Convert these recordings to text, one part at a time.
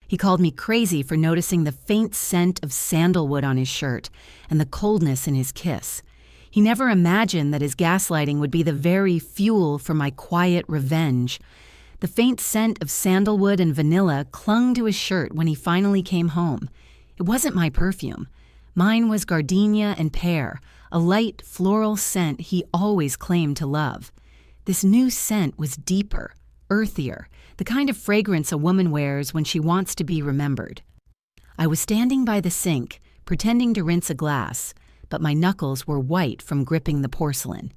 He called me crazy for noticing the faint scent of sandalwood on his shirt and the coldness in his kiss. He never imagined that his gaslighting would be the very fuel for my quiet revenge. The faint scent of sandalwood and vanilla clung to his shirt when he finally came home. It wasn't my perfume. Mine was gardenia and pear, a light floral scent he always claimed to love. This new scent was deeper, earthier, the kind of fragrance a woman wears when she wants to be remembered. I was standing by the sink, pretending to rinse a glass, but my knuckles were white from gripping the porcelain.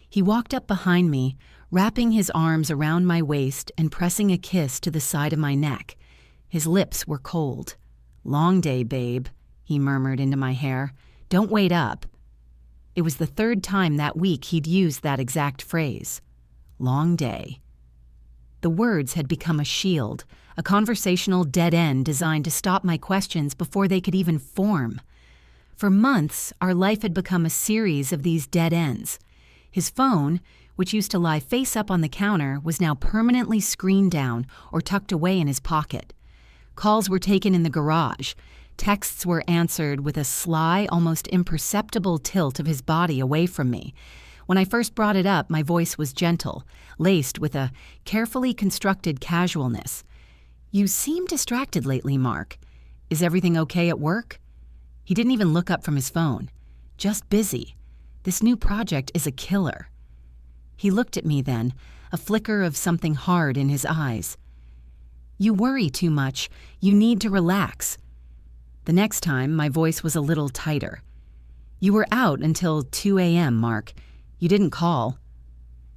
He walked up behind me, wrapping his arms around my waist and pressing a kiss to the side of my neck. His lips were cold. "Long day, babe," he murmured into my hair. "Don't wait up." It was the third time that week he'd used that exact phrase. Long day. The words had become a shield, a conversational dead end designed to stop my questions before they could even form. For months, our life had become a series of these dead ends. His phone, which used to lie face up on the counter, was now permanently screened down or tucked away in his pocket. Calls were taken in the garage. Texts were answered with a sly, almost imperceptible tilt of his body away from me. When I first brought it up, my voice was gentle, laced with a carefully constructed casualness. "You seem distracted lately, Mark. Is everything okay at work?" He didn't even look up from his phone. "Just busy. This new project is a killer." He looked at me then, a flicker of something hard in his eyes. "You worry too much. You need to relax." The next time, my voice was a little tighter. "You were out until 2 a.m., Mark. You didn't call."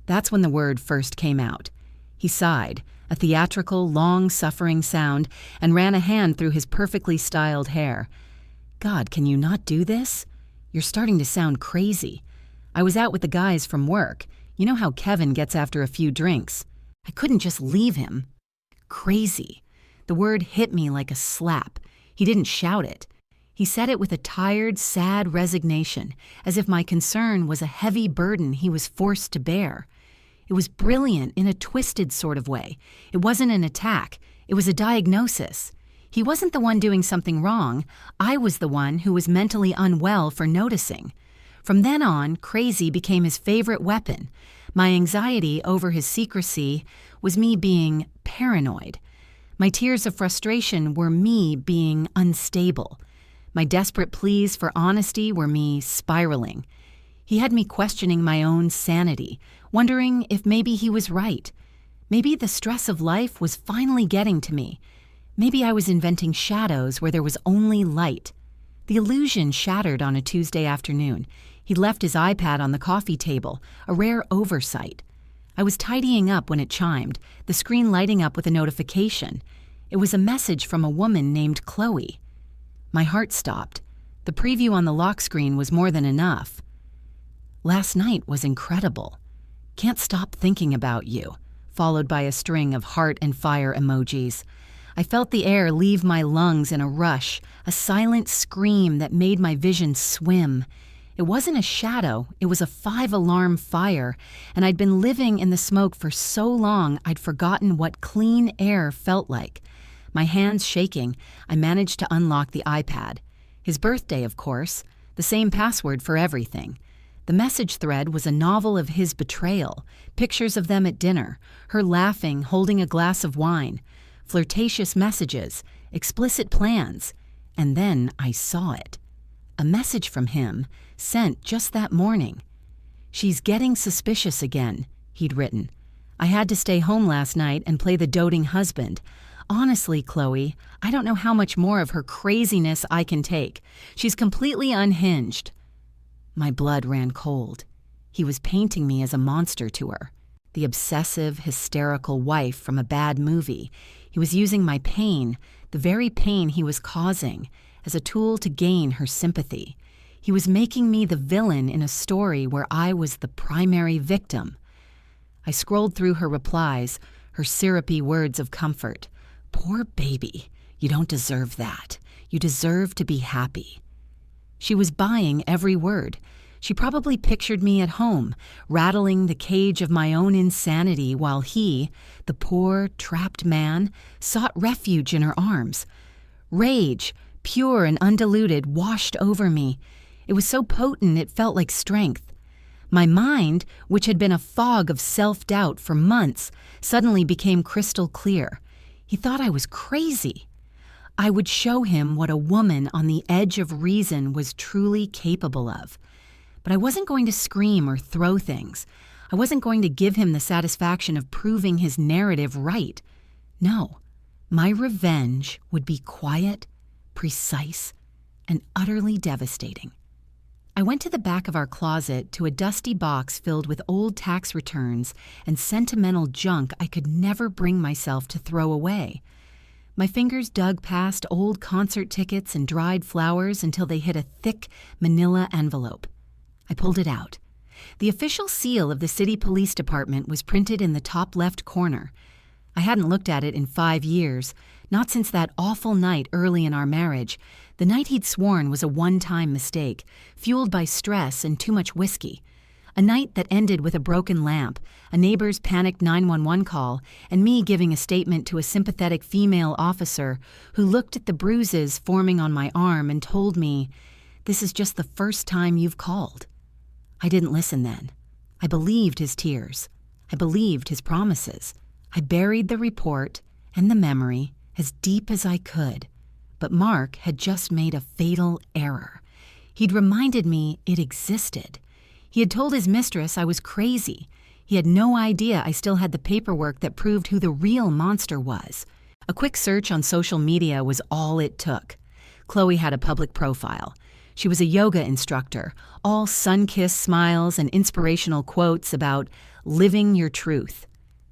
That's when the word first came out. He sighed, a theatrical, long-suffering sound, and ran a hand through his perfectly styled hair. "God, can you not do this? You're starting to sound crazy. I was out with the guys from work. You know how Kevin gets after a few drinks. I couldn't just leave him." Crazy. The word hit me like a slap. He didn't shout it. He said it with a tired, sad resignation, as if my concern was a heavy burden he was forced to bear. It was brilliant in a twisted sort of way. It wasn't an attack. It was a diagnosis. He wasn't the one doing something wrong. I was the one who was mentally unwell for noticing. From then on, crazy became his favorite weapon. My anxiety over his secrecy was me being paranoid. My tears of frustration were me being unstable. My desperate pleas for honesty were me spiraling. He had me questioning my own sanity, wondering if maybe he was right. Maybe the stress of life was finally getting to me. Maybe I was inventing shadows where there was only light. The illusion shattered on a Tuesday afternoon. He'd left his iPad on the coffee table, a rare oversight. I was tidying up when it chimed, the screen lighting up with a notification. It was a message from a woman named Chloe. My heart stopped. The preview on the lock screen was more than enough. "Last night was incredible. Can't stop thinking about you," followed by a string of heart and fire emojis. I felt the air leave my lungs in a rush, a silent scream that made my vision swim. It wasn't a shadow, it was a 5-alarm fire, and I'd been living in the smoke for so long I'd forgotten what clean air felt like. My hands shaking, I managed to unlock the iPad. His birthday, of course, the same password for everything. The message thread was a novel of his betrayal, pictures of them at dinner, her laughing, holding a glass of wine, flirtatious messages, explicit plans, and then I saw it. A message from him, sent just that morning. "She's getting suspicious again," he'd written. "I had to stay home last night and play the doting husband. Honestly, Chloe, I don't know how much more of her craziness I can take. She's completely unhinged." My blood ran cold. He was painting me as a monster to her, the obsessive, hysterical wife from a bad movie. He was using my pain, the very pain he was causing, as a tool to gain her sympathy. He was making me the villain in a story where I was the primary victim. I scrolled through her replies, her syrupy words of comfort. "Poor baby, you don't deserve that. You deserve to be happy." She was buying every word. She probably pictured me at home, rattling the cage of my own insanity while he, the poor, trapped man, sought refuge in her arms. Rage, pure and undiluted, washed over me. It was so potent it felt like strength. My mind, which had been a fog of self-doubt for months, suddenly became crystal clear. He thought I was crazy. I would show him what a woman on the edge of reason was truly capable of. But I wasn't going to scream or throw things. I wasn't going to give him the satisfaction of proving his narrative right. No, my revenge would be quiet, precise, and utterly devastating. I went to the back of our closet to a dusty box filled with old tax returns and sentimental junk I could never bring myself to throw away. My fingers dug past old concert tickets and dried flowers until they hit a thick manila envelope. I pulled it out. The official seal of the city police department was printed in the top left corner. I hadn't looked at it in 5 years, not since that awful night early in our marriage, the night he'd sworn was a one-time mistake, fueled by stress and too much whiskey. A night that ended with a broken lamp, a neighbor's panicked 911 call, and me giving a statement to a sympathetic female officer who looked at the bruises forming on my arm and told me, "This is just the first time you've called." I didn't listen then. I believed his tears. I believed his promises. I buried the report and the memory as deep as I could. But Mark had just made a fatal error. He'd reminded me it existed. He had told his mistress I was crazy. He had no idea I still had the paperwork that proved who the real monster was. A quick search on social media was all it took. Chloe had a public profile. She was a yoga instructor, all sun-kissed smiles and inspirational quotes about living your truth.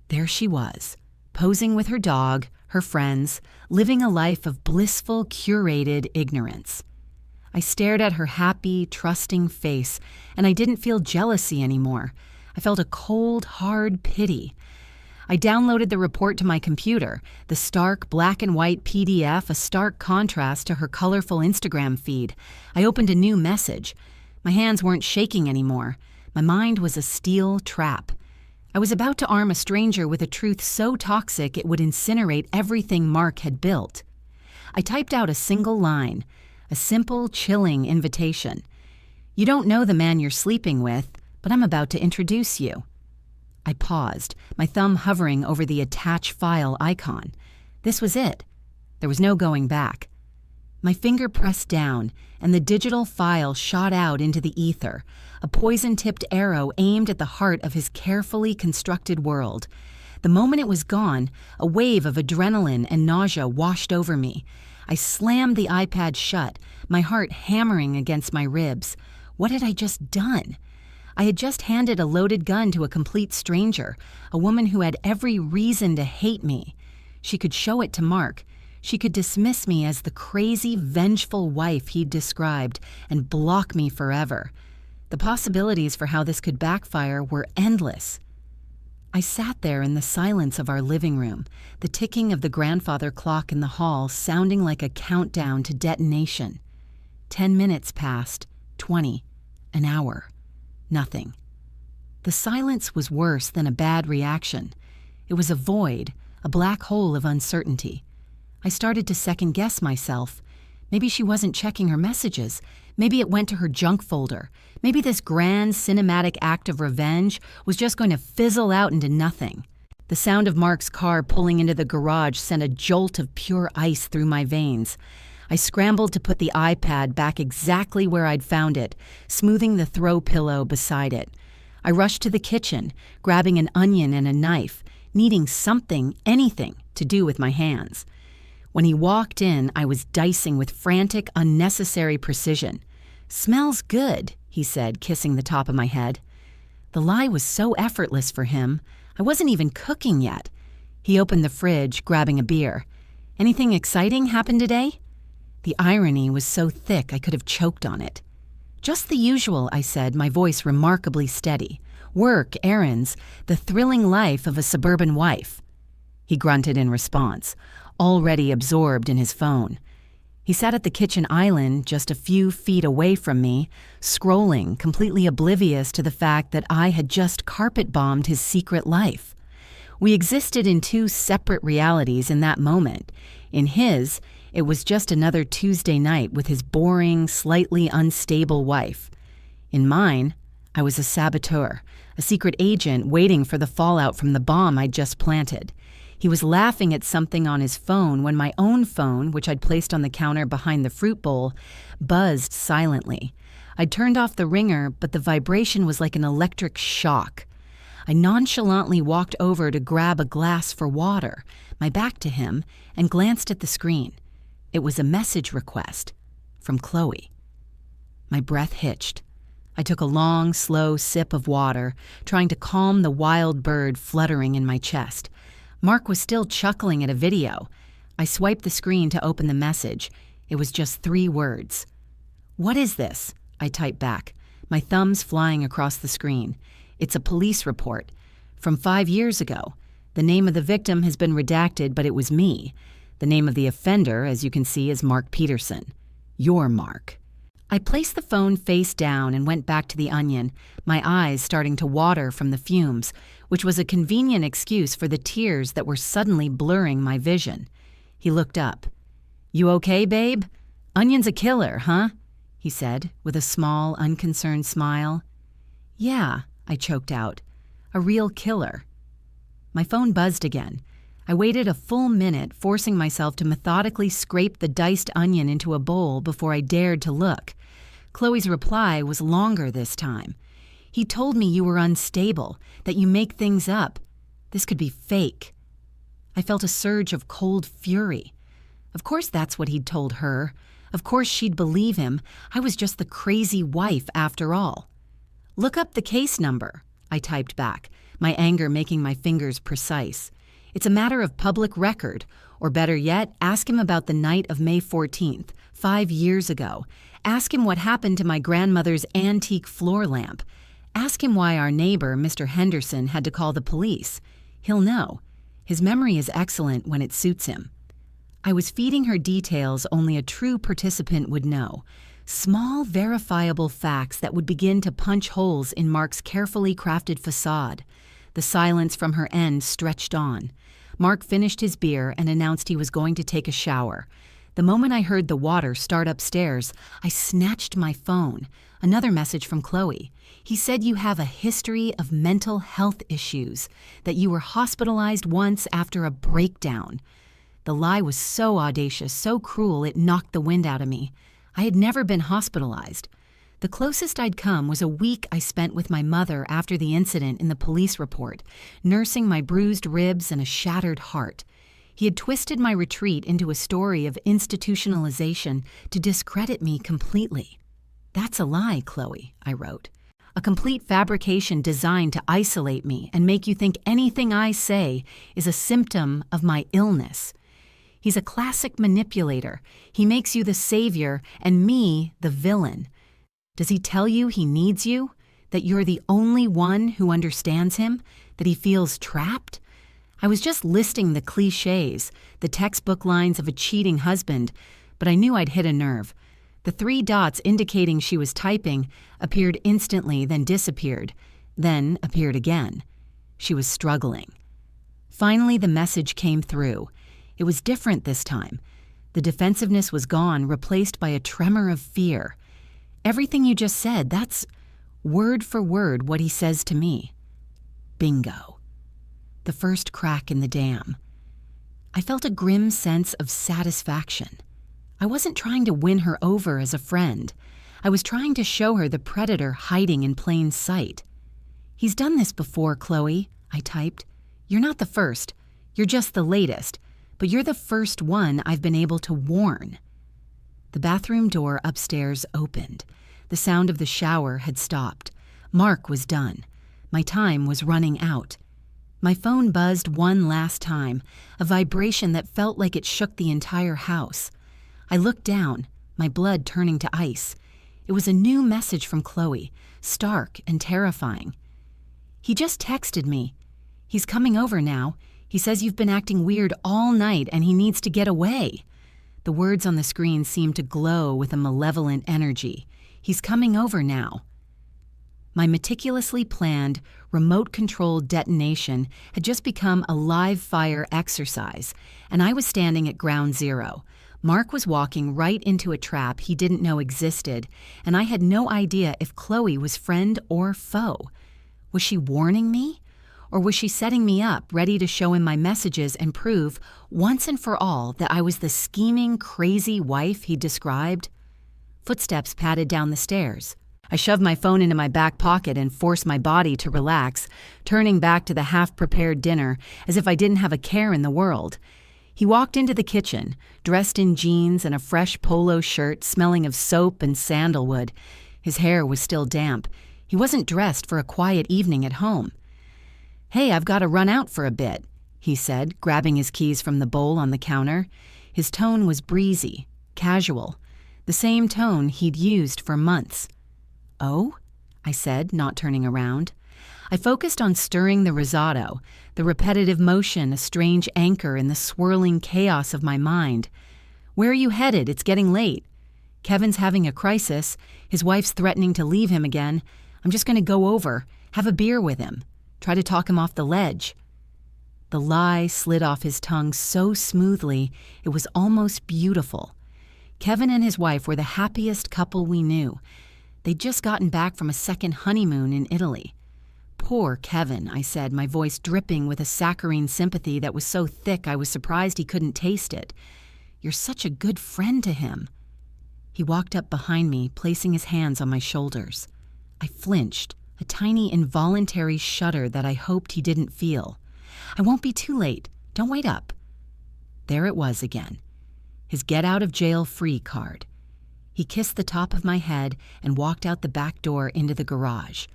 There she was, posing with her dog, her friends, living a life of blissful, curated ignorance. I stared at her happy, trusting face, and I didn't feel jealousy anymore. I felt a cold, hard pity. I downloaded the report to my computer, the stark black and white PDF, a stark contrast to her colorful Instagram feed. I opened a new message. My hands weren't shaking anymore. My mind was a steel trap. I was about to arm a stranger with a truth so toxic it would incinerate everything Mark had built. I typed out a single line, a simple, chilling invitation. "You don't know the man you're sleeping with, but I'm about to introduce you." I paused, my thumb hovering over the attach file icon. This was it. There was no going back. My finger pressed down, and the digital file shot out into the ether, a poison-tipped arrow aimed at the heart of his carefully constructed world. The moment it was gone, a wave of adrenaline and nausea washed over me. I slammed the iPad shut, my heart hammering against my ribs. What had I just done? I had just handed a loaded gun to a complete stranger, a woman who had every reason to hate me. She could show it to Mark. She could dismiss me as the crazy, vengeful wife he'd described and block me forever. The possibilities for how this could backfire were endless. I sat there in the silence of our living room, the ticking of the grandfather clock in the hall sounding like a countdown to detonation. 10 minutes passed, 20, an hour. Nothing. The silence was worse than a bad reaction. It was a void, a black hole of uncertainty. I started to second-guess myself. Maybe she wasn't checking her messages. Maybe it went to her junk folder. Maybe this grand cinematic act of revenge was just going to fizzle out into nothing. The sound of Mark's car pulling into the garage sent a jolt of pure ice through my veins. I scrambled to put the iPad back exactly where I'd found it, smoothing the throw pillow beside it. I rushed to the kitchen, grabbing an onion and a knife, needing something, anything, to do with my hands. When he walked in, I was dicing with frantic, unnecessary precision. "Smells good," he said, kissing the top of my head. The lie was so effortless for him. I wasn't even cooking yet. He opened the fridge, grabbing a beer. "Anything exciting happened today?" The irony was so thick I could have choked on it. "Just the usual," I said, my voice remarkably steady. "Work, errands, the thrilling life of a suburban wife." He grunted in response, already absorbed in his phone. He sat at the kitchen island just a few feet away from me, scrolling, completely oblivious to the fact that I had just carpet-bombed his secret life. We existed in two separate realities in that moment. In his, it was just another Tuesday night with his boring, slightly unstable wife. In mine, I was a saboteur, a secret agent waiting for the fallout from the bomb I'd just planted. He was laughing at something on his phone when my own phone, which I'd placed on the counter behind the fruit bowl, buzzed silently. I'd turned off the ringer, but the vibration was like an electric shock. I nonchalantly walked over to grab a glass for water, my back to him, and glanced at the screen. It was a message request from Chloe. My breath hitched. I took a long, slow sip of water, trying to calm the wild bird fluttering in my chest. Mark was still chuckling at a video. I swiped the screen to open the message. It was just 3 words. "What is this?" I typed back, my thumbs flying across the screen. "It's a police report. From 5 years ago. The name of the victim has been redacted, but it was me. The name of the offender, as you can see, is Mark Peterson. Your Mark." I placed the phone face down and went back to the onion, my eyes starting to water from the fumes, which was a convenient excuse for the tears that were suddenly blurring my vision. He looked up. "You okay, babe? Onion's a killer, huh?" he said, with a small, unconcerned smile. "Yeah," I choked out. "A real killer." My phone buzzed again. I waited a full minute, forcing myself to methodically scrape the diced onion into a bowl before I dared to look. Chloe's reply was longer this time. "He told me you were unstable, that you make things up. This could be fake." I felt a surge of cold fury. Of course that's what he'd told her. Of course she'd believe him. I was just the crazy wife after all. "Look up the case number," I typed back, my anger making my fingers precise. "It's a matter of public record, or better yet, ask him about the night of May 14th, 5 years ago. Ask him what happened to my grandmother's antique floor lamp. Ask him why our neighbor, Mr. Henderson, had to call the police. He'll know. His memory is excellent when it suits him." I was feeding her details only a true participant would know. Small, verifiable facts that would begin to punch holes in Mark's carefully crafted facade. The silence from her end stretched on. Mark finished his beer and announced he was going to take a shower. The moment I heard the water start upstairs, I snatched my phone. Another message from Chloe. "He said you have a history of mental health issues, that you were hospitalized once after a breakdown." The lie was so audacious, so cruel, it knocked the wind out of me. I had never been hospitalized. The closest I'd come was a week I spent with my mother after the incident in the police report, nursing my bruised ribs and a shattered heart. He had twisted my retreat into a story of institutionalization to discredit me completely. "That's a lie, Chloe," I wrote. "A complete fabrication designed to isolate me and make you think anything I say is a symptom of my illness. He's a classic manipulator. He makes you the savior and me the villain. Does he tell you he needs you? That you're the only one who understands him? That he feels trapped?" I was just listing the cliches, the textbook lines of a cheating husband, but I knew I'd hit a nerve. The 3 dots indicating she was typing appeared instantly, then disappeared, then appeared again. She was struggling. Finally, the message came through. It was different this time. The defensiveness was gone, replaced by a tremor of fear. "Everything you just said, that's word for word what he says to me." Bingo. The first crack in the dam. I felt a grim sense of satisfaction. I wasn't trying to win her over as a friend. I was trying to show her the predator hiding in plain sight. "He's done this before, Chloe," I typed. "You're not the first. You're just the latest. But you're the first one I've been able to warn." The bathroom door upstairs opened. The sound of the shower had stopped. Mark was done. My time was running out. My phone buzzed one last time, a vibration that felt like it shook the entire house. I looked down, my blood turning to ice. It was a new message from Chloe, stark and terrifying. "He just texted me. He's coming over now. He says you've been acting weird all night and he needs to get away." The words on the screen seemed to glow with a malevolent energy. He's coming over now. My meticulously planned, remote-controlled detonation had just become a live-fire exercise, and I was standing at ground zero. Mark was walking right into a trap he didn't know existed, and I had no idea if Chloe was friend or foe. Was she warning me? Or was she setting me up, ready to show him my messages and prove, once and for all, that I was the scheming, crazy wife he described? Footsteps padded down the stairs. I shoved my phone into my back pocket and forced my body to relax, turning back to the half-prepared dinner as if I didn't have a care in the world. He walked into the kitchen, dressed in jeans and a fresh polo shirt smelling of soap and sandalwood. His hair was still damp. He wasn't dressed for a quiet evening at home. "Hey, I've got to run out for a bit," he said, grabbing his keys from the bowl on the counter. His tone was breezy, casual, the same tone he'd used for months. "Oh?" I said, not turning around. I focused on stirring the risotto, the repetitive motion a strange anchor in the swirling chaos of my mind. "Where are you headed? It's getting late. Kevin's having a crisis. His wife's threatening to leave him again. I'm just going to go over, have a beer with him, try to talk him off the ledge." The lie slid off his tongue so smoothly, it was almost beautiful. Kevin and his wife were the happiest couple we knew. They'd just gotten back from a second honeymoon in Italy. "Poor Kevin," I said, my voice dripping with a saccharine sympathy that was so thick I was surprised he couldn't taste it. "You're such a good friend to him." He walked up behind me, placing his hands on my shoulders. I flinched, a tiny involuntary shudder that I hoped he didn't feel. "I won't be too late. Don't wait up." There it was again, his get-out-of-jail-free card. He kissed the top of my head and walked out the back door into the garage.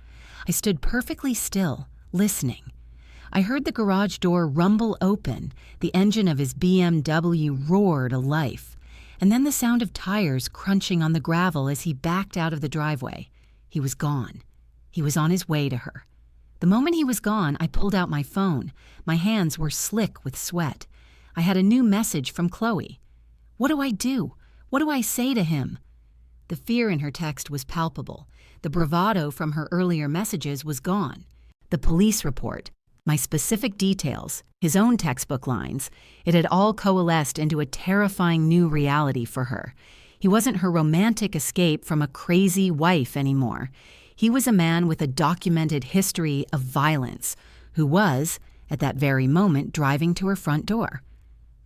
I stood perfectly still, listening. I heard the garage door rumble open, the engine of his BMW roar to life, and then the sound of tires crunching on the gravel as he backed out of the driveway. He was gone. He was on his way to her. The moment he was gone, I pulled out my phone. My hands were slick with sweat. I had a new message from Chloe. What do I do? What do I say to him? The fear in her text was palpable. The bravado from her earlier messages was gone. The police report, my specific details, his own textbook lines, it had all coalesced into a terrifying new reality for her. He wasn't her romantic escape from a crazy wife anymore. He was a man with a documented history of violence, who was, at that very moment, driving to her front door.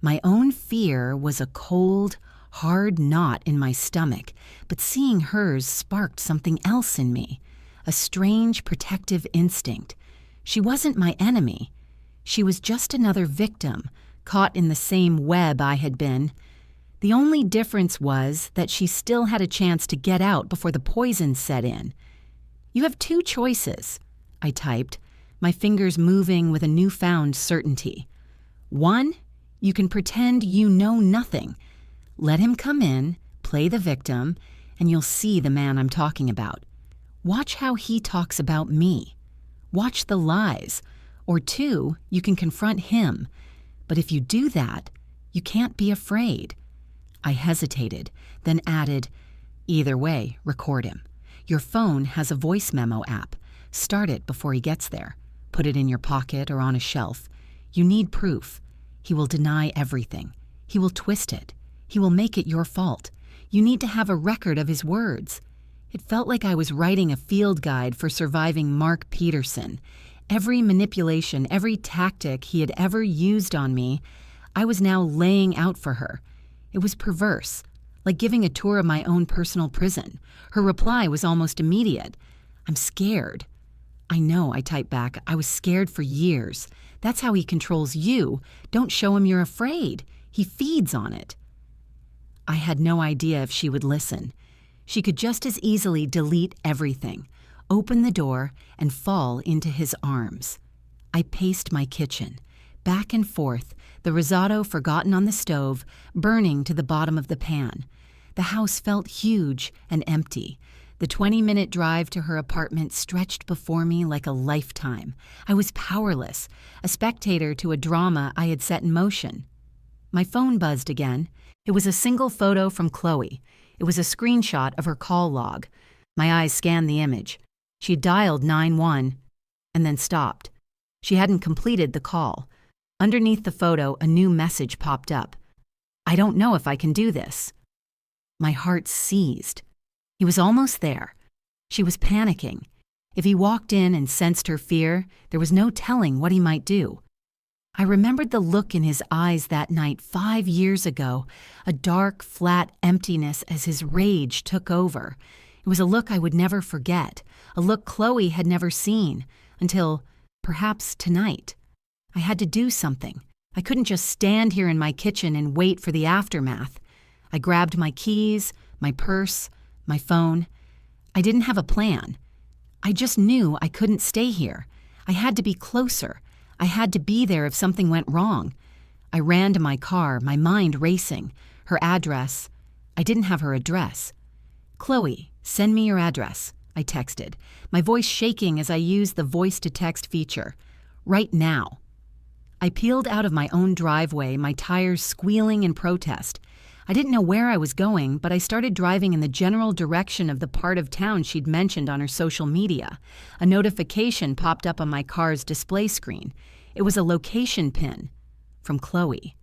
My own fear was a cold, hard knot in my stomach, but seeing hers sparked something else in me, a strange protective instinct. She wasn't my enemy. She was just another victim, caught in the same web I had been. The only difference was that she still had a chance to get out before the poison set in. "You have two choices," I typed, my fingers moving with a newfound certainty. "One, you can pretend you know nothing. Let him come in, play the victim, and you'll see the man I'm talking about. Watch how he talks about me. Watch the lies. Or two, you can confront him. But if you do that, you can't be afraid." I hesitated, then added, "Either way, record him. Your phone has a voice memo app. Start it before he gets there. Put it in your pocket or on a shelf. You need proof. He will deny everything. He will twist it. He will make it your fault. You need to have a record of his words." It felt like I was writing a field guide for surviving Mark Peterson. Every manipulation, every tactic he had ever used on me, I was now laying out for her. It was perverse, like giving a tour of my own personal prison. Her reply was almost immediate. "I'm scared." "I know," I typed back. "I was scared for years. That's how he controls you. Don't show him you're afraid. He feeds on it." I had no idea if she would listen. She could just as easily delete everything, open the door, and fall into his arms. I paced my kitchen, back and forth, the risotto forgotten on the stove, burning to the bottom of the pan. The house felt huge and empty. The 20-minute drive to her apartment stretched before me like a lifetime. I was powerless, a spectator to a drama I had set in motion. My phone buzzed again. It was a single photo from Chloe. It was a screenshot of her call log. My eyes scanned the image. She had dialed 911 and then stopped. She hadn't completed the call. Underneath the photo, a new message popped up. "I don't know if I can do this." My heart seized. He was almost there. She was panicking. If he walked in and sensed her fear, there was no telling what he might do. I remembered the look in his eyes that night 5 years ago, a dark, flat emptiness as his rage took over. It was a look I would never forget, a look Chloe had never seen, until, perhaps tonight. I had to do something. I couldn't just stand here in my kitchen and wait for the aftermath. I grabbed my keys, my purse, my phone. I didn't have a plan. I just knew I couldn't stay here. I had to be closer. I had to be there if something went wrong. I ran to my car, my mind racing. Her address. I didn't have her address. "Chloe, send me your address," I texted, my voice shaking as I used the voice-to-text feature. "Right now." I peeled out of my own driveway, my tires squealing in protest. I didn't know where I was going, but I started driving in the general direction of the part of town she'd mentioned on her social media. A notification popped up on my car's display screen. It was a location pin from Chloe.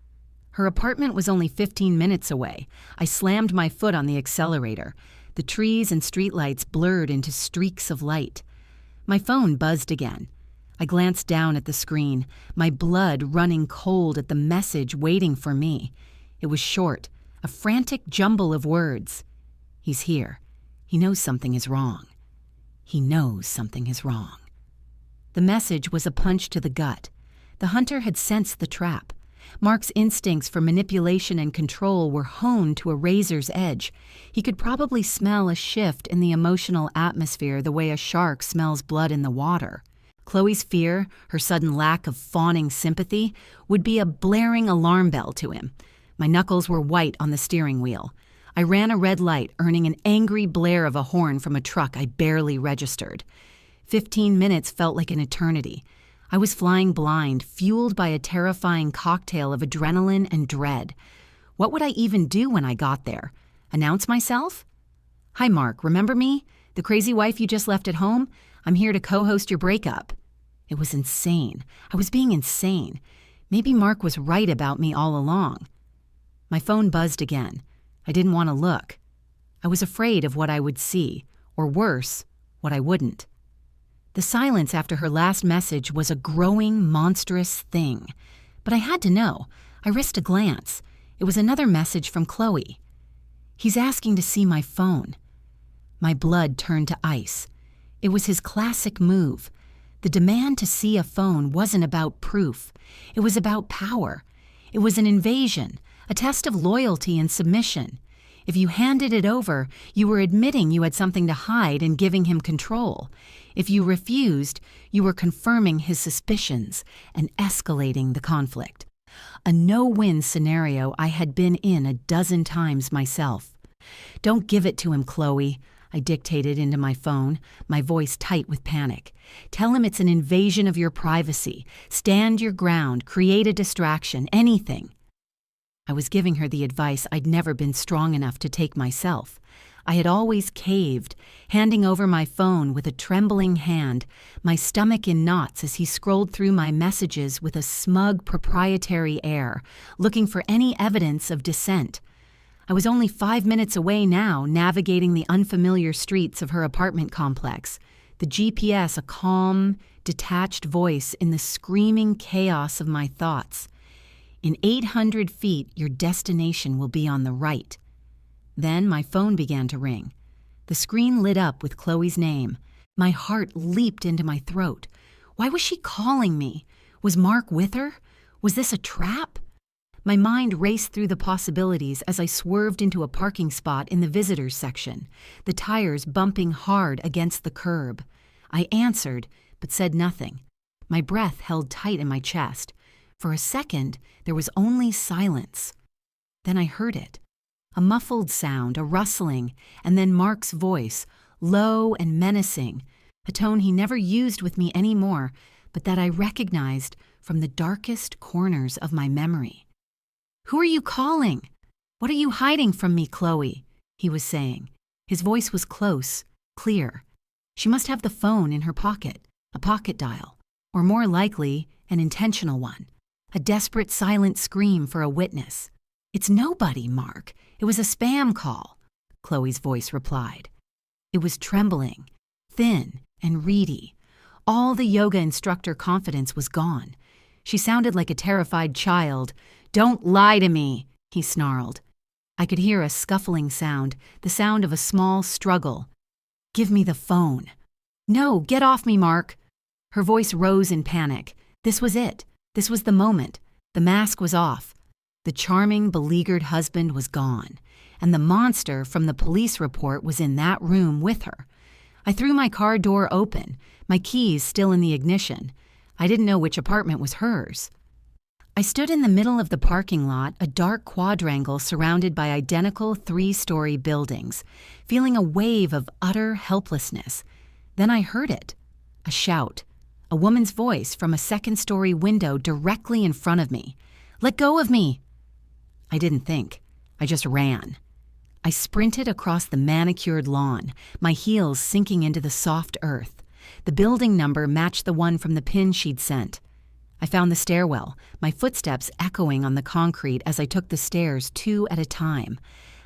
Her apartment was only 15 minutes away. I slammed my foot on the accelerator. The trees and streetlights blurred into streaks of light. My phone buzzed again. I glanced down at the screen, my blood running cold at the message waiting for me. It was short, a frantic jumble of words. "He's here. He knows something is wrong. He knows something is wrong." The message was a punch to the gut. The hunter had sensed the trap. Mark's instincts for manipulation and control were honed to a razor's edge. He could probably smell a shift in the emotional atmosphere the way a shark smells blood in the water. Chloe's fear, her sudden lack of fawning sympathy, would be a blaring alarm bell to him. My knuckles were white on the steering wheel. I ran a red light, earning an angry blare of a horn from a truck I barely registered. 15 minutes felt like an eternity. I was flying blind, fueled by a terrifying cocktail of adrenaline and dread. What would I even do when I got there? Announce myself? "Hi, Mark, remember me? The crazy wife you just left at home? I'm here to co-host your breakup." It was insane. I was being insane. Maybe Mark was right about me all along. My phone buzzed again. I didn't want to look. I was afraid of what I would see, or worse, what I wouldn't. The silence after her last message was a growing, monstrous thing. But I had to know. I risked a glance. It was another message from Chloe. "He's asking to see my phone." My blood turned to ice. It was his classic move. The demand to see a phone wasn't about proof. It was about power. It was an invasion, a test of loyalty and submission. If you handed it over, you were admitting you had something to hide and giving him control. If you refused, you were confirming his suspicions and escalating the conflict. A no-win scenario I had been in a dozen times myself. "Don't give it to him, Chloe," I dictated into my phone, my voice tight with panic. "Tell him it's an invasion of your privacy. Stand your ground, create a distraction, anything." I was giving her the advice I'd never been strong enough to take myself. I had always caved, handing over my phone with a trembling hand, my stomach in knots as he scrolled through my messages with a smug, proprietary air, looking for any evidence of dissent. I was only 5 minutes away now, navigating the unfamiliar streets of her apartment complex, the GPS a calm, detached voice in the screaming chaos of my thoughts. "In 800 feet, your destination will be on the right." Then my phone began to ring. The screen lit up with Chloe's name. My heart leaped into my throat. Why was she calling me? Was Mark with her? Was this a trap? My mind raced through the possibilities as I swerved into a parking spot in the visitors section, the tires bumping hard against the curb. I answered, but said nothing. My breath held tight in my chest. For a second, there was only silence. Then I heard it. A muffled sound, a rustling, and then Mark's voice, low and menacing, a tone he never used with me anymore, but that I recognized from the darkest corners of my memory. "Who are you calling?" "What are you hiding from me, Chloe?" he was saying. His voice was close, clear. She must have the phone in her pocket, a pocket dial, or more likely, an intentional one, a desperate silent scream for a witness. "It's nobody, Mark. It was a spam call," Chloe's voice replied. It was trembling, thin, and reedy. All the yoga instructor confidence was gone. She sounded like a terrified child. "Don't lie to me," he snarled. I could hear a scuffling sound, the sound of a small struggle. "Give me the phone." "No, get off me, Mark." Her voice rose in panic. This was it. This was the moment. The mask was off. The charming, beleaguered husband was gone, and the monster from the police report was in that room with her. I threw my car door open, my keys still in the ignition. I didn't know which apartment was hers. I stood in the middle of the parking lot, a dark quadrangle surrounded by identical 3-story buildings, feeling a wave of utter helplessness. Then I heard it. A shout. A woman's voice from a 2nd-story window directly in front of me. "Let go of me!" I didn't think. I just ran. I sprinted across the manicured lawn, my heels sinking into the soft earth. The building number matched the one from the pin she'd sent. I found the stairwell, my footsteps echoing on the concrete as I took the stairs 2 at a time.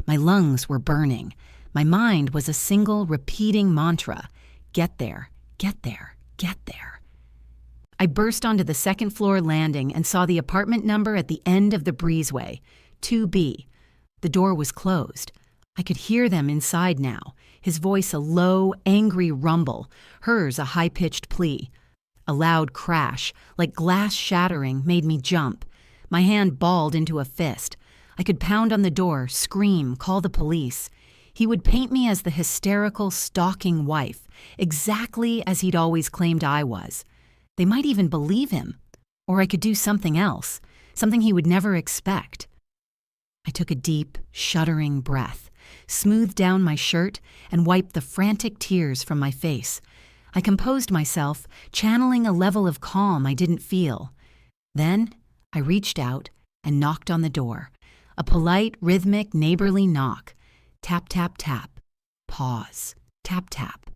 My lungs were burning. My mind was a single repeating mantra. Get there, get there, get there. I burst onto the 2nd-floor landing and saw the apartment number at the end of the breezeway, 2B. The door was closed. I could hear them inside now, his voice a low, angry rumble, hers a high-pitched plea. A loud crash, like glass shattering, made me jump. My hand balled into a fist. I could pound on the door, scream, call the police. He would paint me as the hysterical, stalking wife, exactly as he'd always claimed I was. They might even believe him. Or I could do something else, something he would never expect. I took a deep, shuddering breath, smoothed down my shirt, and wiped the frantic tears from my face. I composed myself, channeling a level of calm I didn't feel. Then I reached out and knocked on the door. A polite, rhythmic, neighborly knock. Tap, tap, tap. Pause. Tap, tap.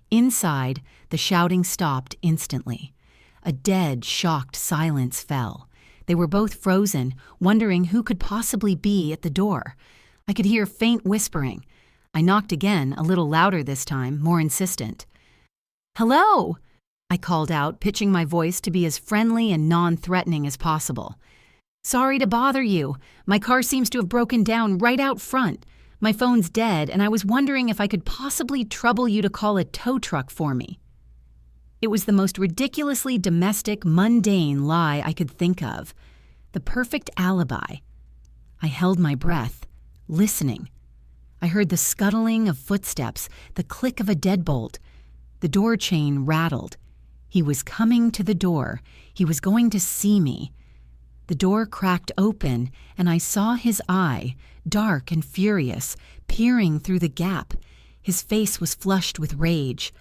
Inside, the shouting stopped instantly. A dead, shocked silence fell. They were both frozen, wondering who could possibly be at the door. I could hear faint whispering. I knocked again, a little louder this time, more insistent. "Hello!" I called out, pitching my voice to be as friendly and non-threatening as possible. "Sorry to bother you. My car seems to have broken down right out front. My phone's dead, and I was wondering if I could possibly trouble you to call a tow truck for me." It was the most ridiculously domestic, mundane lie I could think of. The perfect alibi. I held my breath, listening. I heard the scuttling of footsteps, the click of a deadbolt. The door chain rattled. He was coming to the door. He was going to see me. The door cracked open, and I saw his eye, dark and furious, peering through the gap. His face was flushed with rage.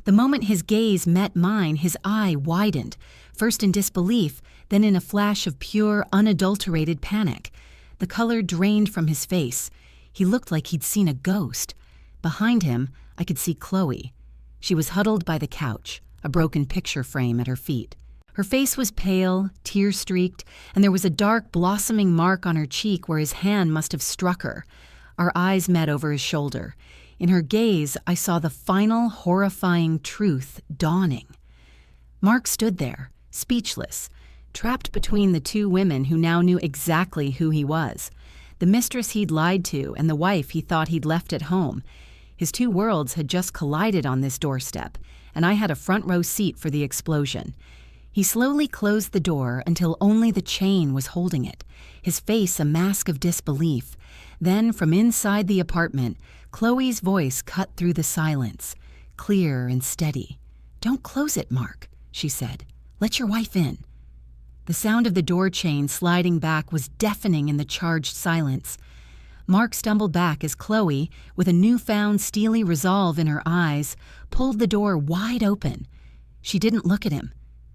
The moment his gaze met mine, his eye widened, first in disbelief, then in a flash of pure, unadulterated panic. The color drained from his face. He looked like he'd seen a ghost. Behind him, I could see Chloe. She was huddled by the couch, a broken picture frame at her feet. Her face was pale, tear-streaked, and there was a dark, blossoming mark on her cheek where his hand must have struck her. Our eyes met over his shoulder. In her gaze, I saw the final, horrifying truth dawning. Mark stood there, speechless, trapped between the 2 women who now knew exactly who he was. The mistress he'd lied to and the wife he thought he'd left at home. His 2 worlds had just collided on this doorstep, and I had a front-row seat for the explosion. He slowly closed the door until only the chain was holding it, his face a mask of disbelief. Then, from inside the apartment, Chloe's voice cut through the silence, clear and steady. "Don't close it, Mark," she said. "Let your wife in." The sound of the door chain sliding back was deafening in the charged silence. Mark stumbled back as Chloe, with a newfound steely resolve in her eyes, pulled the door wide open. She didn't look at him.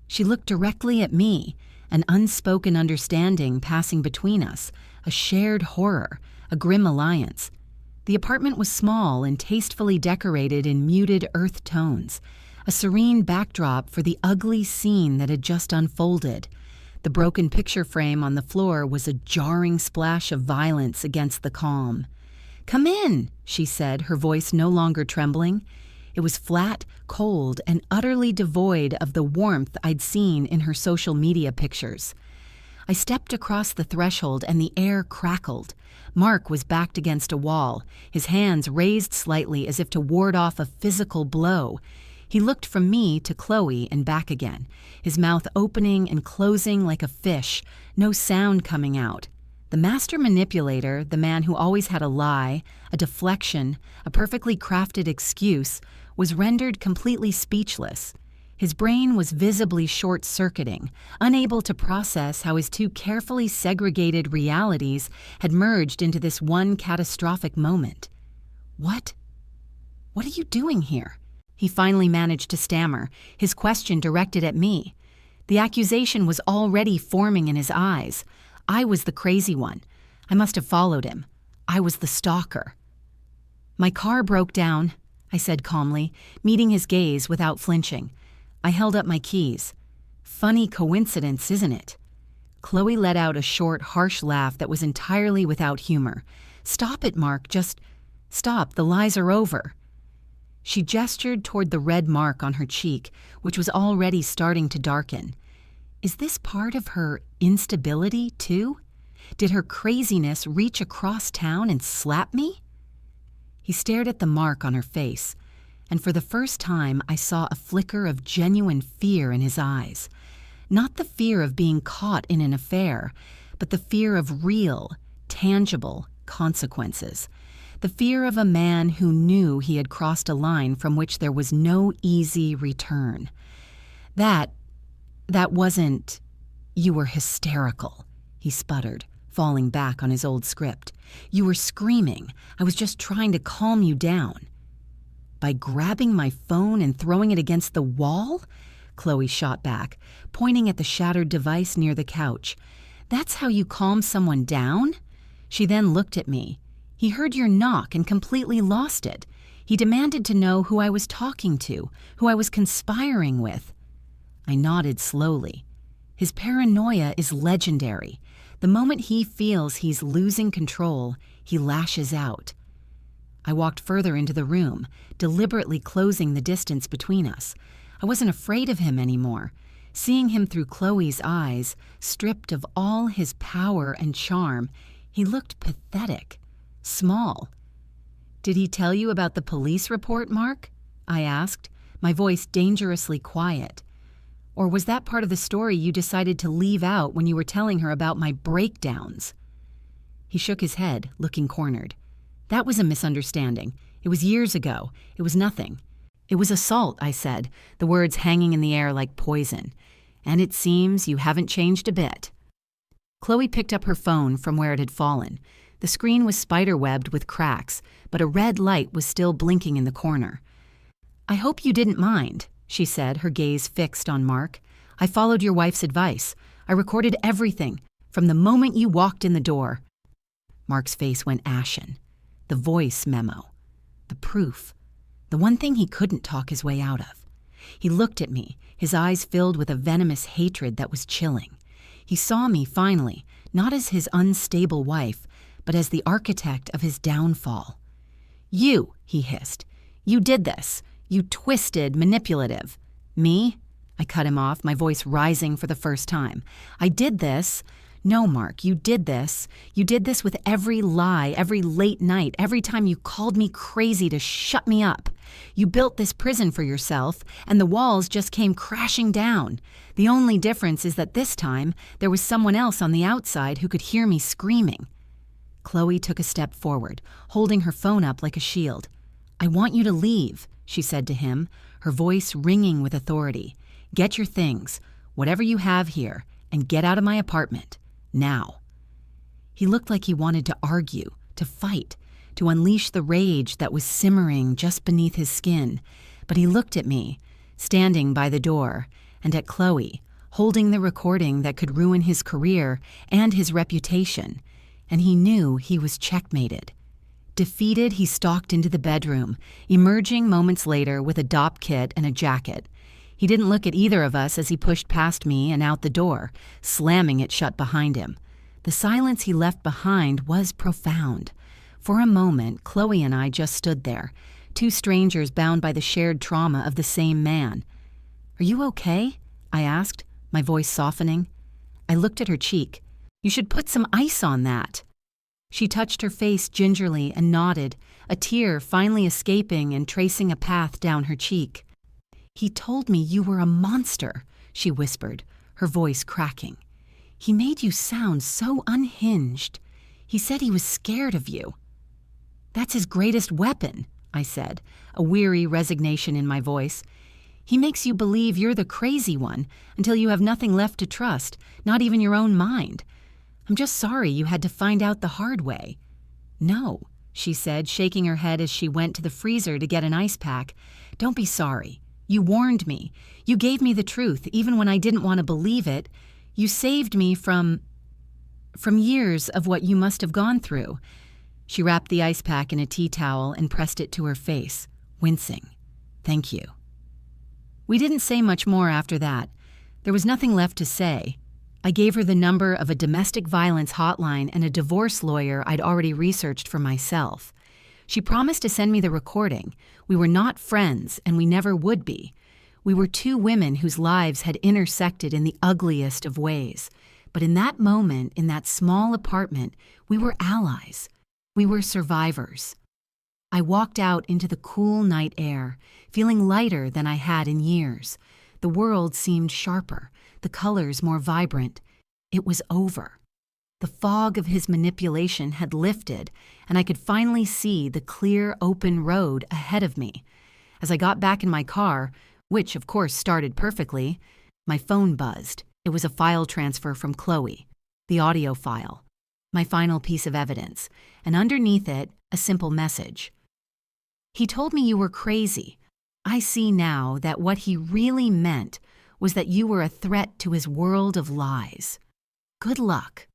She looked directly at me, an unspoken understanding passing between us, a shared horror, a grim alliance. The apartment was small and tastefully decorated in muted earth tones, a serene backdrop for the ugly scene that had just unfolded. The broken picture frame on the floor was a jarring splash of violence against the calm. "Come in," she said, her voice no longer trembling. It was flat, cold, and utterly devoid of the warmth I'd seen in her social media pictures. I stepped across the threshold and the air crackled. Mark was backed against a wall, his hands raised slightly as if to ward off a physical blow. He looked from me to Chloe and back again, his mouth opening and closing like a fish, no sound coming out. The master manipulator, the man who always had a lie, a deflection, a perfectly crafted excuse, was rendered completely speechless. His brain was visibly short-circuiting, unable to process how his two carefully segregated realities had merged into this one catastrophic moment. What are you doing here?" He finally managed to stammer, his question directed at me. The accusation was already forming in his eyes. I was the crazy one. I must have followed him. I was the stalker. "My car broke down," I said calmly, meeting his gaze without flinching. I held up my keys. "Funny coincidence, isn't it?" Chloe let out a short, harsh laugh that was entirely without humor. "Stop it, Mark. Just stop. The lies are over." She gestured toward the red mark on her cheek, which was already starting to darken. Is this part of her instability, too? Did her craziness reach across town and slap me? He stared at the mark on her face, and for the first time I saw a flicker of genuine fear in his eyes. Not the fear of being caught in an affair, but the fear of real, tangible consequences. The fear of a man who knew he had crossed a line from which there was no easy return. That wasn't... "You were hysterical," he sputtered, falling back on his old script. "You were screaming. I was just trying to calm you down." "By grabbing my phone and throwing it against the wall?" Chloe shot back, pointing at the shattered device near the couch. "That's how you calm someone down?" She then looked at me. "He heard your knock and completely lost it. He demanded to know who I was talking to, who I was conspiring with." I nodded slowly. His paranoia is legendary. The moment he feels he's losing control, he lashes out. I walked further into the room, deliberately closing the distance between us. I wasn't afraid of him anymore. Seeing him through Chloe's eyes, stripped of all his power and charm, he looked pathetic, small. "Did he tell you about the police report, Mark?" I asked, my voice dangerously quiet. "Or was that part of the story you decided to leave out when you were telling her about my breakdowns?" He shook his head, looking cornered. "That was a misunderstanding. It was years ago. It was nothing." "It was assault," I said, the words hanging in the air like poison. "And it seems you haven't changed a bit." Chloe picked up her phone from where it had fallen. The screen was spiderwebbed with cracks, but a red light was still blinking in the corner. "I hope you didn't mind," she said, her gaze fixed on Mark. "I followed your wife's advice. I recorded everything, from the moment you walked in the door." Mark's face went ashen. The voice memo. The proof. The one thing he couldn't talk his way out of. He looked at me, his eyes filled with a venomous hatred that was chilling. He saw me, finally, not as his unstable wife, but as the architect of his downfall. "You," he hissed. "You did this. You twisted, manipulative." "Me?" I cut him off, my voice rising for the first time. "I did this." "No, Mark, you did this. You did this with every lie, every late night, every time you called me crazy to shut me up. You built this prison for yourself, and the walls just came crashing down. The only difference is that this time, there was someone else on the outside who could hear me screaming." Chloe took a step forward, holding her phone up like a shield. "I want you to leave," she said to him, her voice ringing with authority. "Get your things, whatever you have here, and get out of my apartment. Now." He looked like he wanted to argue, to fight, to unleash the rage that was simmering just beneath his skin, but he looked at me, standing by the door, and at Chloe, holding the recording that could ruin his career and his reputation, and he knew he was checkmated. Defeated, he stalked into the bedroom, emerging moments later with a dop kit and a jacket. He didn't look at either of us as he pushed past me and out the door, slamming it shut behind him. The silence he left behind was profound. For a moment, Chloe and I just stood there, two strangers bound by the shared trauma of the same man. "Are you okay?" I asked, my voice softening. I looked at her cheek. "You should put some ice on that." She touched her face gingerly and nodded, a tear finally escaping and tracing a path down her cheek. "He told me you were a monster," she whispered, her voice cracking. "He made you sound so unhinged. He said he was scared of you." "That's his greatest weapon," I said, a weary resignation in my voice. "He makes you believe you're the crazy one until you have nothing left to trust, not even your own mind. I'm just sorry you had to find out the hard way." "No," she said, shaking her head as she went to the freezer to get an ice pack. "Don't be sorry. You warned me. You gave me the truth, even when I didn't want to believe it. You saved me from years of what you must have gone through." She wrapped the ice pack in a tea towel and pressed it to her face, wincing. "Thank you." We didn't say much more after that. There was nothing left to say. I gave her the number of a domestic violence hotline and a divorce lawyer I'd already researched for myself. She promised to send me the recording. We were not friends, and we never would be. We were two women whose lives had intersected in the ugliest of ways. But in that moment, in that small apartment, we were allies. We were survivors. I walked out into the cool night air, feeling lighter than I had in years. The world seemed sharper, the colors more vibrant. It was over. The fog of his manipulation had lifted, and I could finally see the clear, open road ahead of me. As I got back in my car, which of course started perfectly, my phone buzzed. It was a file transfer from Chloe, the audio file, my final piece of evidence, and underneath it, a simple message. "He told me you were crazy. I see now that what he really meant was that you were a threat to his world of lies. Good luck."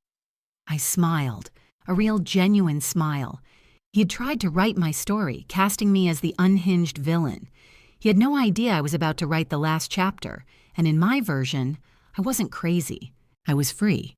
I smiled, a real genuine smile. He had tried to write my story, casting me as the unhinged villain. He had no idea I was about to write the last chapter, and in my version, I wasn't crazy. I was free.